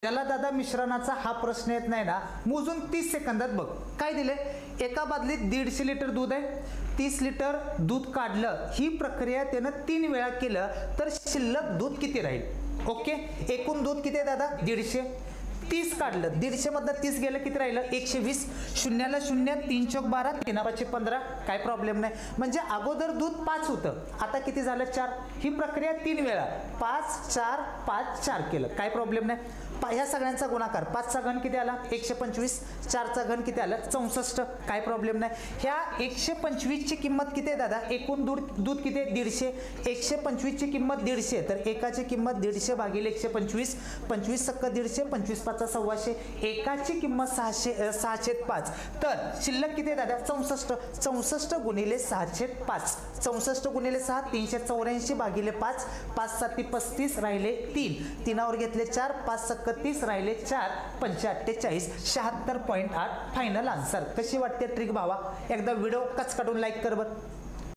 त्याला दादा मिश्रणाचा हा प्रश्न येत नाही ना, मोजून 30 सेकंदात बघ काय दिले. एका बादलीत 150 लिटर दूध आहे, 30 लिटर दूध काढलं. ही प्रक्रिया त्यानं 3 वेळा केलं तर शिल्लक दूध किती राहील. ओके, एकूण दूध किती आहे दादा 150. 30 काढलं, 150 मधनं 30 गेलं किती राहिलं 120. शून्याला शून्य, 3 चौक 12, 3 5 15. काय प्रॉब्लेम नाही. म्हणजे अगोदर दूध 5 होतं, आता किती झालं 4. ही प्रक्रिया 3 वेळा 5 4 5 4 केलं, काय प्रॉब्लेम नाही. ह्या सगळ्यांचा गुणाकार 5 चा घन किती आला 125, 4 चा घन किती आला 64. काय प्रॉब्लेम नाही. ह्या 125 ची किंमत किती आहे दादा, एकूण दूध किती आहे 150. 125 ची किंमत 150, तर एकाची किंमत 150 भागिले 125. 25 सक्क 150, 25 5 100. एकाची किंमत 605. तर शिल्लक किती आहे दादा 64. 64 गुणिले 605. 64 गुणिले 6 384 भागिले 5. 5 7 35 राहिले 3. 3 वर घेतले 4, 5 सक्क 30 राहिले 4, 45 76.8 फायनल आन्सर. कशी वाटते ट्रिक भावा. एकदा व्हिडिओ कच काढून लाईक कर बर.